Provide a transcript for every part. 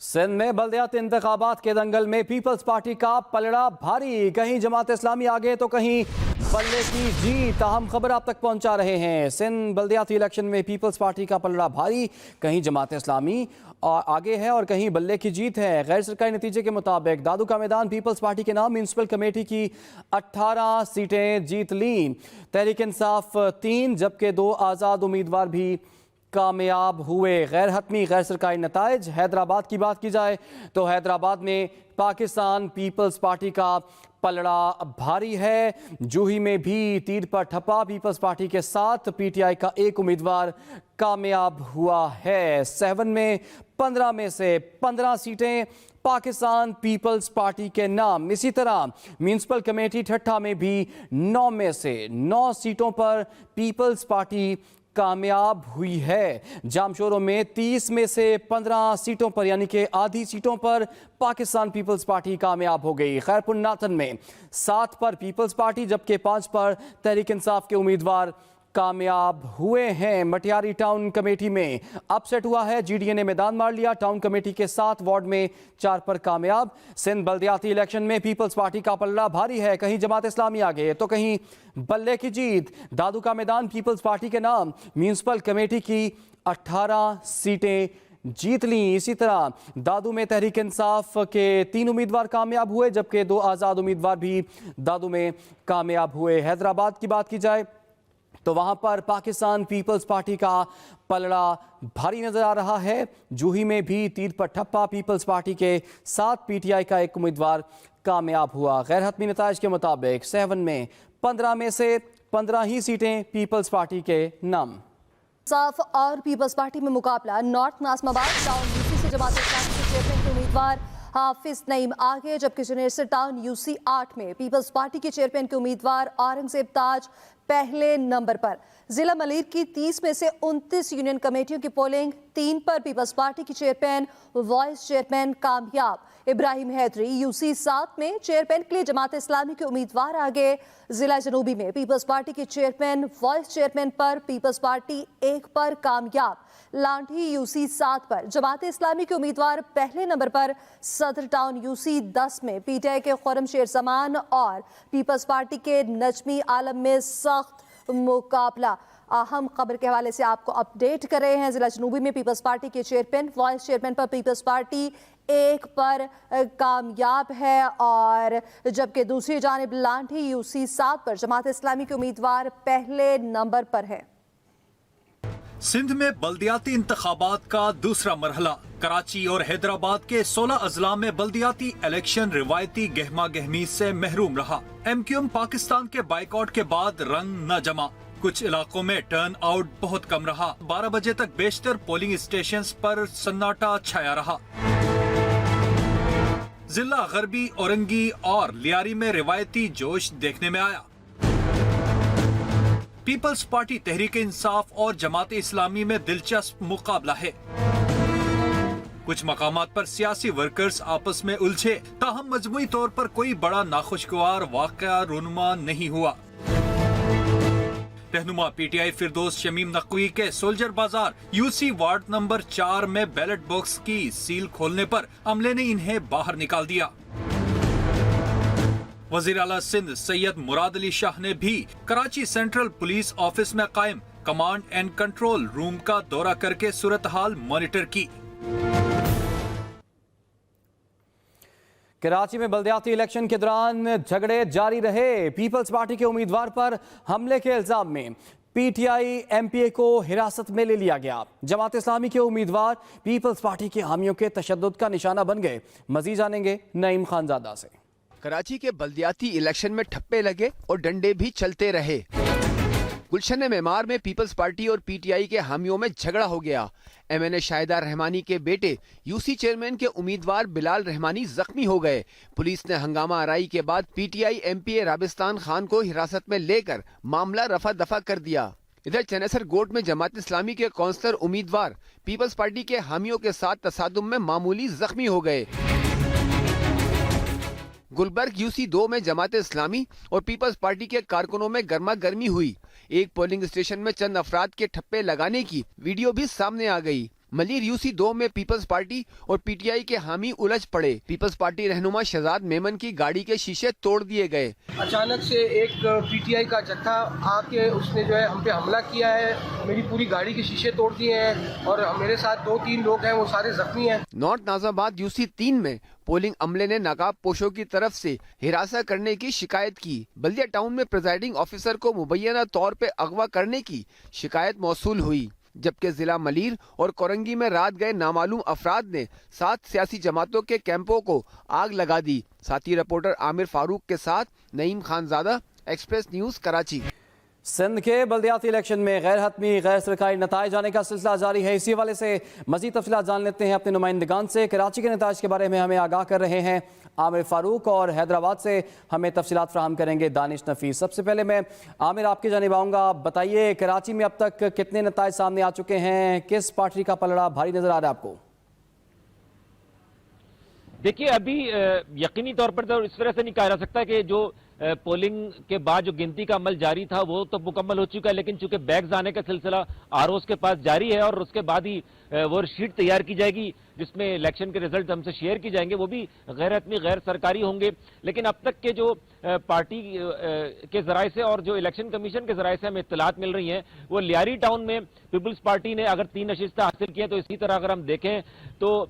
सिंध में बल्दियाती इंतखाबात के दंगल में पीपल्स पार्टी का पलड़ा भारी, कहीं जमात इस्लामी आगे तो कहीं बल्ले की जीत। अहम खबर आप तक पहुंचा रहे हैं। सिंध बल्दियाती इलेक्शन में पीपल्स पार्टी का पलड़ा भारी, कहीं जमात इस्लामी आगे है और कहीं बल्ले की जीत है। गैर सरकारी नतीजे के मुताबिक दादू का मैदान पीपल्स पार्टी के नाम म्यूनसिपल कमेटी की 18 सीटें जीत ली। तहरीक इंसाफ 3 जबकि 2 आज़ाद उम्मीदवार भी कामयाब हुए। गैर हतमी गैर सरकारी नताइज। हैदराबाद की बात की जाए तो हैदराबाद में पाकिस्तान पीपल्स पार्टी का पलड़ा भारी है। जूही में भी तीर पर ठप्पा पीपल्स पार्टी के साथ पीटीआई का एक उम्मीदवार कामयाब हुआ है। 7 में 15 में से 15 सीटें पाकिस्तान पीपल्स पार्टी के नाम। इसी तरह म्यूनसिपल कमेटी ठट्ठा में भी 9 में से 9 सीटों पर पीपल्स पार्टी कामयाब हुई है। जामशोरों में 30 में से 15 सीटों पर यानी कि आधी सीटों पर पाकिस्तान पीपल्स पार्टी कामयाब हो गई। खैरपुर नाथन में 7 पर पीपल्स पार्टी जबकि 5 पर तहरीक इंसाफ के उम्मीदवार कामयाब हुए हैं। मटियारी टाउन कमेटी में अपसेट हुआ है। जीडीए ने मैदान मार लिया। टाउन कमेटी के 7 वार्ड में 4 पर कामयाब। सिंध बल्दियाती इलेक्शन में पीपल्स पार्टी का पलड़ा भारी है, कहीं जमात इस्लामी आगे तो कहीं बल्ले की जीत। दादू का मैदान पीपल्स पार्टी के नाम म्यूनसिपल कमेटी की 18 सीटें जीत ली। इसी तरह दादू में तहरीक इंसाफ के 3 उम्मीदवार कामयाब हुए जबकि 2 आज़ाद उम्मीदवार भी दादू में कामयाब हुए। हैदराबाद की बात की जाए तो वहां पर पाकिस्तान पीपल्स पार्टी का पलड़ा भारी नजर आ रहा है। जूही में भी तीर पर ठप्पा पीपल्स पार्टी के 7 पीटीआई का एक उम्मीदवार कामयाब हुआ। गैर हतमी नताइज के मुताबिक 7 में 15 में से 15 ही सीटें पीपल्स पार्टी के नाम। साफ और पीपल्स पार्टी में मुकाबला। नॉर्थ नाज़िमाबाद टाउन यूसी से जमात इस्लामी के चेयरमैन के उम्मीदवार हाफिज नईम आगे जबकि जुनेसर टाउन यूसी 8 में पीपल्स पार्टी के चेयरमैन के उम्मीदवार औरंगजेब ताज पहले नंबर पर। जिला मलीर की 30 में से 29 यूनियन कमेटियों की पोलिंग। 3 पर पीपल्स पार्टी की चेयरमैन वाइस चेयरमैन कामयाब। इब्राहिम हैदरी यूसी 7 में चेयरमैन के लिए जमात इस्लामी के उम्मीदवार आगे। जिला जनूबी में पीपल्स पार्टी के चेयरमैन वाइस चेयरमैन पर पीपल्स पार्टी 1 पर कामयाब। लांठी यूसी 7 पर जमात इस्लामी के उम्मीदवार पहले नंबर पर। सदर टाउन यूसी 10 में पीटीआई के खुरम शेर जमान और पीपल्स पार्टी के नजमी आलम में सख्त मुकाबला। अहम खबर के हवाले से आपको अपडेट कर रहे हैं। जिला जनूबी में पीपल्स पार्टी के चेयरमैन वाइस चेयरमैन पर पीपल्स पार्टी 1 पर कामयाब है और जबकि दूसरी जानिब लांठी यूसी 7 पर जमात इस्लामी के उम्मीदवार पहले नंबर पर है। सिंध में बल्दियाती इंतखाबात का दूसरा मरहला। कराची और हैदराबाद के 16 अजला में बल्दियाती इलेक्शन रिवायती गहमा गहमी से महरूम रहा। एमक्यूएम पाकिस्तान के बाइकआउट के बाद रंग न जमा। कुछ इलाकों में टर्न आउट बहुत कम रहा। 12 बजे तक बेशतर पोलिंग स्टेशंस पर सन्नाटा छाया रहा। जिला गरबी, औरंगी और लियारी में रिवायती जोश देखने में आया। पीपल्स पार्टी, तहरीक इंसाफ और जमात इस्लामी में दिलचस्प मुकाबला है। कुछ मकामात पर सियासी वर्कर्स आपस में उलझे, ताहम मजमूई तौर पर कोई बड़ा नाखुशगवार वाकया रूनुमा नहीं हुआ। रहनुमा पीटीआई फिरदौस शमीम नकवी के सोल्जर बाजार यूसी वार्ड नंबर 4 में बैलेट बॉक्स की सील खोलने पर अमले ने इन्हें बाहर निकाल दिया। वजीर आला सिंध सैयद मुराद अली शाह ने भी कराची सेंट्रल पुलिस ऑफिस में कायम कमांड एंड कंट्रोल रूम का दौरा करके सूरत हाल मॉनिटर की। कराची में बल्दियाती इलेक्शन के दौरान झगड़े जारी रहे। पीपल्स पार्टी के उम्मीदवार पर हमले के इल्जाम में पीटीआई एमपीए को हिरासत में ले लिया गया। जमात इस्लामी के उम्मीदवार पीपल्स पार्टी के हामियों के तशद्दुद का निशाना बन गए। मजीद जानेंगे नईम खानजादा से। कराची के बल्दियाती इलेक्शन में ठप्पे लगे और डंडे भी चलते रहे। गुलशन मेमार में पीपल्स पार्टी और पीटीआई के हामियों में झगड़ा हो गया। एमएनए शाहिदा रहमानी के बेटे यूसी चेयरमैन के उम्मीदवार बिलाल रहमानी जख्मी हो गए। पुलिस ने हंगामा आराई के बाद पीटीआई एमपीए राबिस्तान खान को हिरासत में लेकर मामला रफा दफा कर दिया। इधर चनेसर गोट में जमात इस्लामी के कौंसलर उम्मीदवार पीपल्स पार्टी के हामियों के साथ तसादुम में मामूली जख्मी हो गए। गुलबर्ग यूसी 2 में जमात इस्लामी और पीपल्स पार्टी के कारकुनों में गर्मा गर्मी हुई। एक पोलिंग स्टेशन में चंद अफराद के ठप्पे लगाने की वीडियो भी सामने आ गई। मलीर यूसी 2 में पीपल्स पार्टी और पीटीआई के हामी उलझ पड़े। पीपल्स पार्टी रहनुमा शहजाद मेमन की गाड़ी के शीशे तोड़ दिए गए। अचानक से एक पीटीआई का जत्था आके उसने जो है हम पे हमला किया है, मेरी पूरी गाड़ी के शीशे तोड़ दिए हैं और मेरे साथ 2-3 लोग हैं, वो सारे जख्मी हैं। नॉर्थ नाजाबाद यूसी 3 में पोलिंग अमले ने नकाब पोशों की तरफ से हिरासत करने की शिकायत की। बल्दिया टाउन में प्रिजाइडिंग ऑफिसर को मुबैना तौर पे अगवा करने की शिकायत मौसूल हुई, जबकि जिला मलीर और कोरंगी में रात गए नामालूम अफराद ने 7 सियासी जमातों के कैंपों को आग लगा दी। साथी रिपोर्टर आमिर फारूक के साथ नईम खानजादा, एक्सप्रेस न्यूज कराची। सिंध के बल्दियाती इलेक्शन में गैर हतमी गैर सरकारी नताइज आने का सिलसिला जारी है। इसी वाले से मजीद तफसीलात जान लेते हैं अपने नुमाइंदगान से। कराची के नताइज के बारे में हमें आगाह कर रहे हैं आमिर फारूक और हैदराबाद से हमें तफसीलात फराहम करेंगे दानिश नफीस। सबसे पहले मैं आमिर आपकी जानिब आऊँगा, बताइए कराची में अब तक कितने नताइज सामने आ चुके हैं, किस पार्टी का पलड़ा भारी नजर आ रहा है आपको? देखिए, अभी यकीनी तौर पर तो इस तरह से नहीं कहा जा सकता कि जो पोलिंग के बाद जो गिनती का अमल जारी था वो तो मुकम्मल हो चुका है, लेकिन चूंकि बैग्स आने का सिलसिला आरओस के पास जारी है और उसके बाद ही वो शीट तैयार की जाएगी जिसमें इलेक्शन के रिजल्ट हमसे शेयर की जाएंगे, वो भी गैर हतमी गैर सरकारी होंगे। लेकिन अब तक के जो पार्टी के जराए से और जो इलेक्शन कमीशन के जराए से हमें इत्तलात मिल रही हैं, वो लियारी टाउन में पीपल्स पार्टी ने अगर 3 नशिस्तें हासिल की हैं, तो इसी तरह अगर हम देखें तो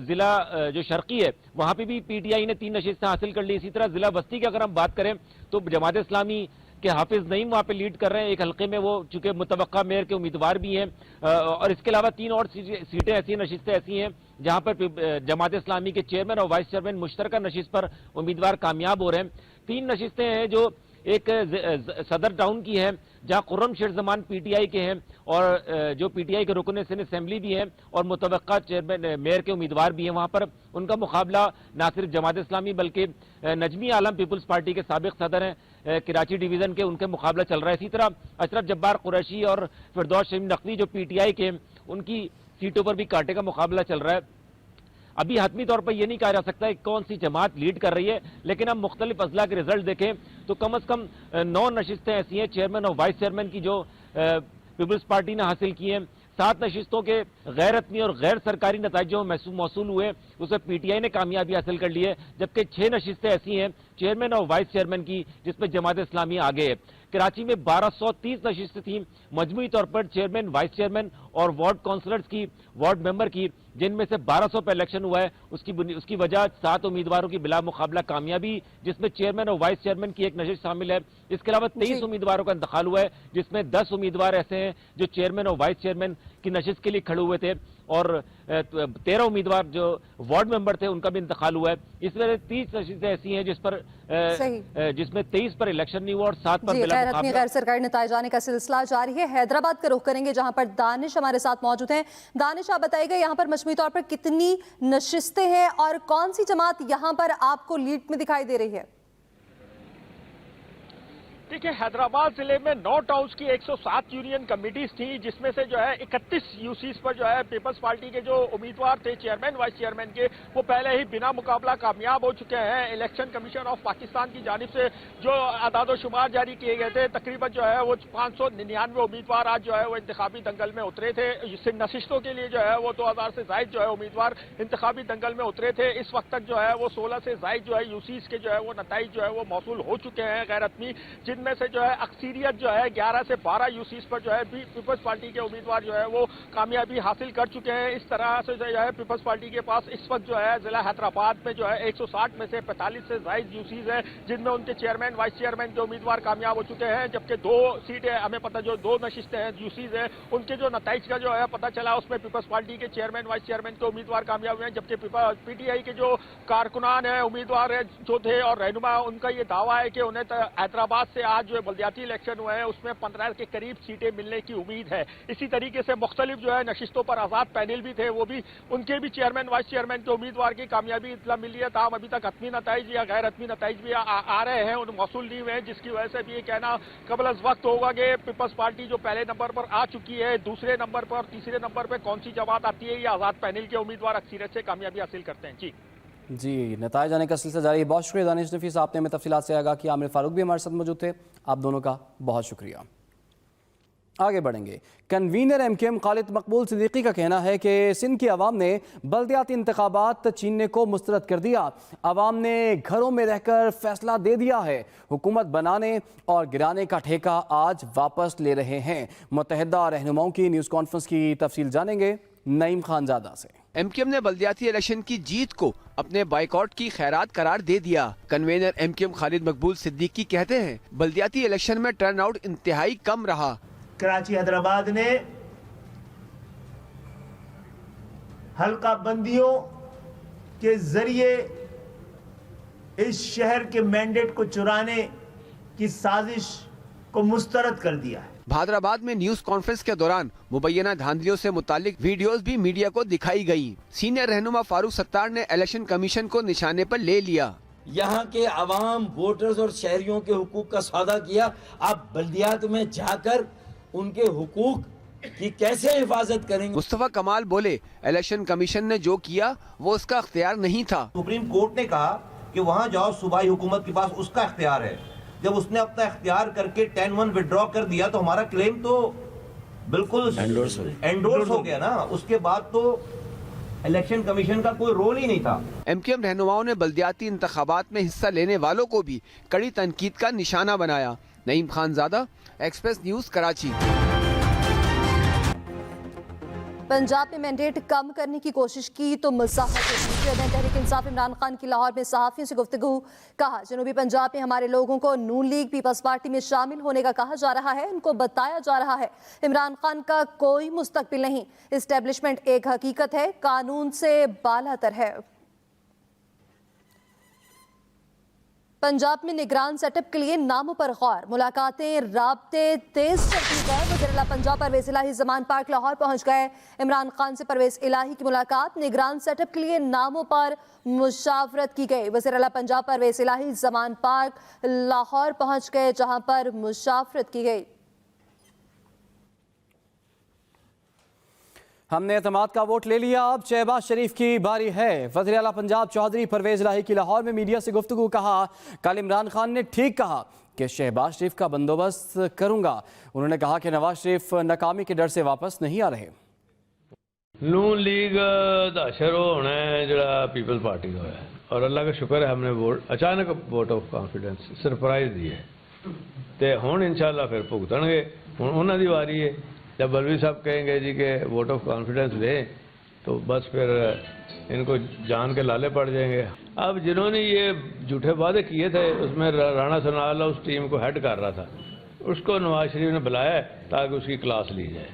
जिला जो शर्की है वहां पे भी पीटीआई ने 3 नशिस्तें हासिल कर ली। इसी तरह जिला बस्ती की अगर हम बात करें तो जमात इस्लामी के हाफिज नईम वहां पे लीड कर रहे हैं एक हल्के में, वो चूंकि मुतवक्का मेयर के उम्मीदवार भी हैं, और इसके अलावा 3 और सीटें ऐसी नशिस्तें ऐसी हैं जहां पर जमात इस्लामी के चेयरमैन और वाइस चेयरमैन मुश्तरका नशिस्त पर उम्मीदवार कामयाब हो रहे हैं। 3 नशिस्तें हैं जो एक सदर टाउन की है जहां खुर्रम शेर जमान पीटीआई के हैं और जो पीटीआई के रुकन सिंध असेंबली भी हैं और मुतवक्का चेयरमैन मेयर के उम्मीदवार भी हैं। वहां पर उनका मुकाबला ना सिर्फ जमात इस्लामी बल्कि नजमी आलम पीपल्स पार्टी के साबिक सदर हैं कराची डिवीजन के, उनके मुकाबला चल रहा है। इसी तरह अशरफ जब्बार कुरैशी और फिरदौस शमीम नकवी जो पीटीआई के हैं उनकी सीटों पर भी कांटे का मुकाबला चल रहा है। अभी हतमी तौर पर यह नहीं कहा जा सकता है कौन सी जमात लीड कर रही है, लेकिन हम मुख्तलिफ अजला के रिजल्ट देखें तो कम अज कम 9 नशिस्तें ऐसी हैं चेयरमैन और वाइस चेयरमैन की जो पीपल्स पार्टी ने हासिल की हैं। 7 नशिस्तों के गैर हतमी और गैर सरकारी नताइज जो मौसूल हुए उसमें पीटीआई ने कामयाबी हासिल कर ली है, जबकि 6 नशिस्तें ऐसी हैं चेयरमैन और वाइस चेयरमैन की जिसमें जमात इस्लामी आगे है। कराची में 1230 नशिस्तें थी मजमूई तौर पर चेयरमैन, वाइस चेयरमैन और वार्ड काउंसलर्स की, वार्ड मेंबर की, जिनमें से 1200 पर इलेक्शन हुआ है। उसकी वजह 7 उम्मीदवारों की बिला मुकाबला कामयाबी, जिसमें चेयरमैन और वाइस चेयरमैन की एक नशिस्त शामिल है। इसके अलावा 23 उम्मीदवारों का इंतखाल हुआ है, जिसमें 10 उम्मीदवार ऐसे हैं जो चेयरमैन और वाइस चेयरमैन की नशिस्त के लिए खड़े हुए थे और 13 उम्मीदवार जो वार्ड मेंबर थे उनका भी इंतखाल हुआ है। इस वजह 30 नशिस्तें ऐसी हैं जिसमें 23 पर इलेक्शन नहीं हुआ और 7 पर बिला मुकाबला। गैर सरकारी नताइज आने का सिलसिला जारी है। हैदराबाद का रुख करेंगे जहां पर दानिश हमारे साथ मौजूद हैं। दानिश, आप बताइएगा यहाँ पर मजमूई तौर पर कितनी नशिस्तें हैं और कौन सी जमात यहाँ पर आपको लीड में दिखाई दे रही है? देखिए, हैदराबाद जिले में 9 टाउन्स की 107 यूनियन कमेटीज थी, जिसमें से जो है 31 यूसीज पर जो है पीपल्स पार्टी के जो उम्मीदवार थे चेयरमैन वाइस चेयरमैन के, वो पहले ही बिना मुकाबला कामयाब हो चुके हैं। इलेक्शन कमीशन ऑफ पाकिस्तान की जानिब से जो आदाद शुमार जारी किए गए थे, तकरीबन जो है वो 599 उम्मीदवार आज जो है वो इंतखाबी दंगल में उतरे थे। नशिस्तों के लिए जो है वो 2000 से जायद जो है उम्मीदवार इंतखाबी दंगल में उतरे थे। इस वक्त तक जो है वो 16 से जायद जो है यूसीज के जो है वो नताइज जो है वो मौसूल हो चुके हैं गैर हतमी, में से जो है अक्सरियत जो है 11 से 12 यूसीज पर जो है पीपल्स पार्टी के उम्मीदवार जो है वो कामयाबी हासिल कर चुके हैं। इस तरह से जो है पीपल्स पार्टी के पास इस वक्त जो है जिला हैदराबाद में जो है 160 में से 45 से जायद यूसीज है, जिनमें उनके चेयरमैन वाइस चेयरमैन के उम्मीदवार कामयाब हो चुके हैं, जबकि 2 सीटें हमें पता जो 2 नशिस्तें हैं यूसीज है उनके जो नताइज का जो है पता चला उसमें पीपल्स पार्टी के चेयरमैन वाइस चेयरमैन के उम्मीदवार कामयाब हुए हैं, जबकि पीटीआई के जो कारकुनान है उम्मीदवार है जो थे और रहनुमा, उनका ये दावा है कि उन्हें हैदराबाद से आज जो बल्दियाती इलेक्शन हुए हैं उसमें 15 के करीब सीटें मिलने की उम्मीद है। इसी तरीके से मुख्तलिफ जो है नशिस्तों पर आजाद पैनल भी थे, वो भी उनके भी चेयरमैन वाइस चेयरमैन के उम्मीदवार की कामयाबी इतला मिली है। ताहम अभी तक हतमी नताइज या गैर हतमी नताइज भी आ रहे हैं, उन मौसूल नहीं हुए हैं, जिसकी वजह से भी ये कहना कबल अज वक्त होगा कि पीपल्स पार्टी जो पहले नंबर पर आ चुकी है, दूसरे नंबर पर, तीसरे नंबर पर कौन सी जमात आती है, या आजाद पैनल के उम्मीदवार अक्सरियत से कामयाबी हासिल करते हैं। जी, नताइज आने का सिलसिला जारी है। बहुत शुक्रिया दानिश नफीस, आपने हमें तफसीलात से आगाह किया। आमिर फारूक भी हमारे साथ मौजूद थे, आप दोनों का बहुत शुक्रिया। آگے بڑھیں گے۔ کنوینر ایم کیو ایم خالد مقبول صدیقی کا کہنا ہے کہ سندھ کی عوام نے بلدیاتی انتخابات چھیننے کو مسترد کر دیا۔ عوام نے گھروں میں رہ کر فیصلہ دے دیا ہے۔ حکومت بنانے اور گرانے کا ٹھیکہ آج واپس لے رہے ہیں۔ متحدہ رہنماؤں کی نیوز کانفرنس کی تفصیل جانیں گے نعیم خان زادہ سے۔ ایم کیو ایم نے بلدیاتی الیکشن کی جیت کو اپنے بائیکاٹ کی خیرات قرار دے دیا۔ کنوینر ایم کیو ایم خالد مقبول صدیقی کہتے ہیں بلدیاتی الیکشن میں ٹرن آؤٹ انتہائی کم رہا۔ کراچی حیدرآباد نے حلقہ بندیوں کے ذریعے اس شہر کے مینڈیٹ کو چرانے کی سازش کو مسترد کر دیا ہے۔ بھادرآباد میں نیوز کانفرنس کے دوران مبینہ دھاندلیوں سے متعلق ویڈیوز بھی میڈیا کو دکھائی گئی۔ سینئر رہنما فاروق ستار نے الیکشن کمیشن کو نشانے پر لے لیا۔ یہاں کے عوام ووٹرز اور شہریوں کے حقوق کا سودا کیا، آپ بلدیات میں جا کر ان کے حقوق کی کیسے حفاظت کریں گے؟ مصطفیٰ کمال بولے الیکشن کمیشن نے جو کیا وہ اس کا اختیار نہیں تھا۔ سپریم کورٹ نے کہا کہ وہاں جاؤ، صوبائی حکومت کے پاس اس کا اختیار ہے۔ جب اس نے اپنا اختیار کر کے 10-1 وڈرا کر دیا تو ہمارا کلیم تو بالکل انڈورس ہو گیا نا۔ اس کے بعد تو الیکشن کمیشن کا کوئی رول ہی نہیں تھا۔ ایم کیو ایم رہنماؤں نے بلدیاتی انتخابات میں حصہ لینے والوں کو بھی کڑی تنقید کا نشانہ بنایا۔ نعیم خان زادہ، ایکسپریس نیوز، کراچی۔ پنجاب میں مینڈیٹ کم کرنے کی کوشش کی تو مزاحمت ہوئی۔ چیئرمین تحریک انصاف عمران خان کی لاہور میں صحافیوں سے گفتگو، کہا جنوبی پنجاب میں ہمارے لوگوں کو نون لیگ پیپلز پارٹی میں شامل ہونے کا کہا جا رہا ہے، ان کو بتایا جا رہا ہے عمران خان کا کوئی مستقبل نہیں، اسٹیبلشمنٹ ایک حقیقت ہے، قانون سے بالا تر ہے۔ پنجاب میں نگران سیٹ اپ کے لیے ناموں پر غور، ملاقاتیں، رابطے تیز کر دی گئے۔ وزیر اعلیٰ پنجاب پرویز الہی زمان پارک لاہور پہنچ گئے۔ عمران خان سے پرویز الہی کی ملاقات، نگران سیٹ اپ کے لیے ناموں پر مشاورت کی گئی۔ وزیر اعلیٰ پنجاب پرویز الہی زمان پارک لاہور پہنچ گئے جہاں پر مشاورت کی گئی۔ ہم نے اعتماد کا ووٹ لے لیا، اب شہباز شریف کی باری ہے۔ وزیر اعلیٰ پنجاب چودھری پرویز الہی کی لاہور میں میڈیا سے گفتگو، کہا کل عمران خان نے ٹھیک کہا کہ شہباز شریف کا بندوبست کروں گا۔ انہوں نے کہا کہ نواز شریف ناکامی کے ڈر سے واپس نہیں آ رہے۔ نون لیگ دا شروع ہونا ہے جڑا پیپلز پارٹی کا ہے، اور اللہ کا شکر ہے ہم نے ووٹ اچانک ووٹ آف کانفیڈنس سرپرائز دی ہے، تے ہون انشاءاللہ پھر بھگتن گے۔ ہوں انہوں دی واری ہے، جب بلوی صاحب کہیں گے جی کہ ووٹ آف کانفیڈنس دیں تو بس پھر ان کو جان کے لالے پڑ جائیں گے۔ اب جنہوں نے یہ جھوٹے وعدے کیے تھے اس میں رانا ثناء اللہ اس ٹیم کو ہیڈ کر رہا تھا، اس کو نواز شریف نے بلایا ہے تاکہ اس کی کلاس لی جائے۔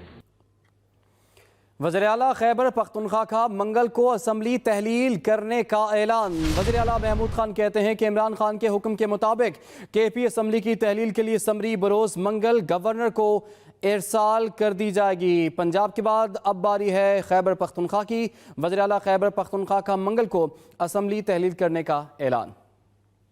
وزیر اعلیٰ خیبر پختونخوا کا منگل کو اسمبلی تحلیل کرنے کا اعلان۔ وزیر اعلیٰ محمود خان کہتے ہیں کہ عمران خان کے حکم کے مطابق کے پی اسمبلی کی تحلیل کے لیے اسمبلی بروز منگل گورنر کو ارسال کر دی جائے گی۔ پنجاب کے بعد اب باری ہے خیبر پختونخوا کی۔ وزیر اعلیٰ خیبر پختونخوا کا منگل کو اسمبلی تحلیل کرنے کا اعلان۔